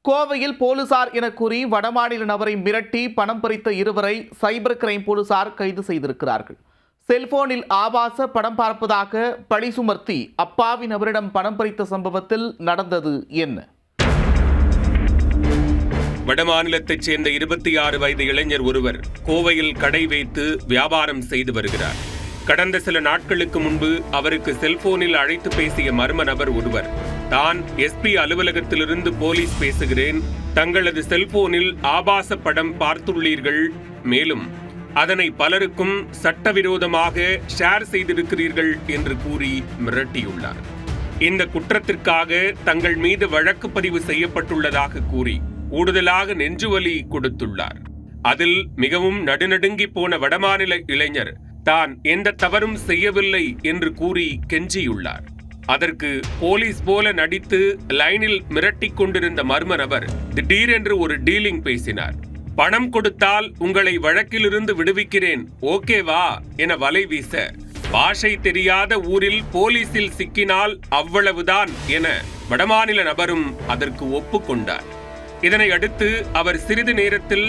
கோவையில் போலீசார் என கூறி வடமாநில நபரை மிரட்டி பணம் பறித்த இருவரை சைபர் கிரைம் போலீசார் கைது செய்திருக்கிறார்கள். செல்போனில் ஆபாச படம் பார்ப்பதாக பழி சுமர்த்தி அப்பாவி நபரிடம் பணம் பறித்த சம்பவத்தில் நடந்தது என்ன? வடமாநிலத்தைச் சேர்ந்த 26 வயது இளைஞர் ஒருவர் கோவையில் கடை வைத்து வியாபாரம் செய்து வருகிறார். கடந்த சில நாட்களுக்கு முன்பு அவருக்கு செல்போனில் அழைத்து பேசிய மர்ம நபர் ஒருவர், தான் எஸ்பி அலுவலகத்திலிருந்து போலீஸ் பேசுகிறேன், தங்களது செல்போனில் ஆபாச படம் பார்த்துள்ளீர்கள், மேலும் அதனை பலருக்கும் சட்டவிரோதமாக ஷேர் செய்திருக்கிறீர்கள் என்று கூறி மிரட்டியுள்ளார். இந்த குற்றத்திற்காக தங்கள் மீது வழக்கு பதிவு செய்யப்பட்டுள்ளதாக கூறி கூடுதலாக நெஞ்சுவலி கொடுத்துள்ளார். அதில் மிகவும் நடுநடுங்கி போன வடமாநில இளைஞர் தான் எந்த தவறும் செய்யவில்லை என்று கூறி கெஞ்சியுள்ளார். அதற்கு போலீஸ் போல நடித்து லைனில் மிரட்டிக் கொண்டிருந்த மர்ம நபர் திடீரென்று ஒரு டீலிங் பேசினார். பணம் கொடுத்தால் உங்களை வழக்கிலிருந்து விடுவிக்கிறேன், ஓகேவா என வலை வீச, பாஷை தெரியாத ஊரில் போலீசில் சிக்கினால் அவ்வளவுதான் என வடமாநில நபரும் அதற்கு ஒப்புக்கொண்டார். இதனை அடுத்து அவர் சிறிது நேரத்தில்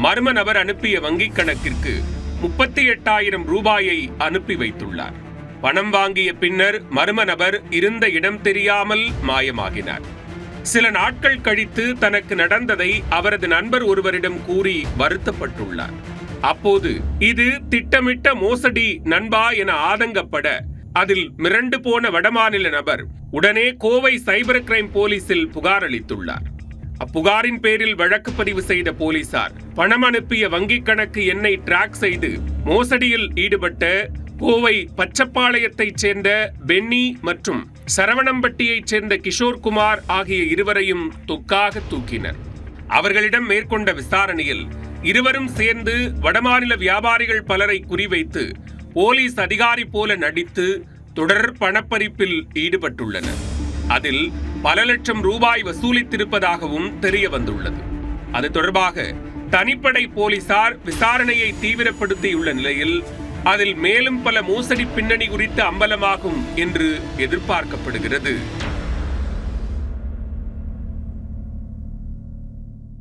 மர்ம நபர் அனுப்பிய வங்கிக் கணக்கிற்கு 38,000 ரூபாயை அனுப்பி வைத்துள்ளார். பணம் வாங்கிய பின்னர் மர்ம நபர் இருந்த இடம் தெரியாமல் மாயமாகினார். சில நாட்கள் கழித்து தனக்கு நடந்ததை அவரது நண்பர் ஒருவரிடம் கூறி வருத்தப்பட்டுள்ளார். அப்போது இது திட்டமிட்ட மோசடி நண்பா என ஆதங்கப்பட, அதில் மிரண்டு போன வடமாநில நபர் உடனே கோவை சைபர் கிரைம் போலீசில் புகார் அளித்துள்ளார். அப்புகாரின் பேரில் வழக்கு பதிவு செய்த போலீசார் பணம் அனுப்பிய வங்கிக் கணக்கு எண்ணை டிராக் செய்து மோசடியில் ஈடுபட்ட கோவை பச்சப்பாளையத்தைச் சேர்ந்த பென்னி மற்றும் சரவணம்பட்டியைச் சேர்ந்த கிஷோர்குமார் ஆகிய இருவரையும் தொக்காக தூக்கினர். அவர்களிடம் மேற்கொண்ட விசாரணையில் இருவரும் சேர்ந்து வடமாநில வியாபாரிகள் பலரை குறிவைத்து போலீஸ் அதிகாரி போல நடித்து தொடர் பணப்பறிப்பில் ஈடுபட்டுள்ளனர். அதில் பல லட்சம் ரூபாய் வசூலித்திருப்பதாகவும் தெரிய வந்துள்ளது. அது தொடர்பாக தனிப்படை போலீசார் விசாரணையை தீவிரப்படுத்தியுள்ள நிலையில் அதில் மேலும் பல மோசடி பின்னணி குறித்து அம்பலமாகும் என்று எதிர்பார்க்கப்படுகிறது.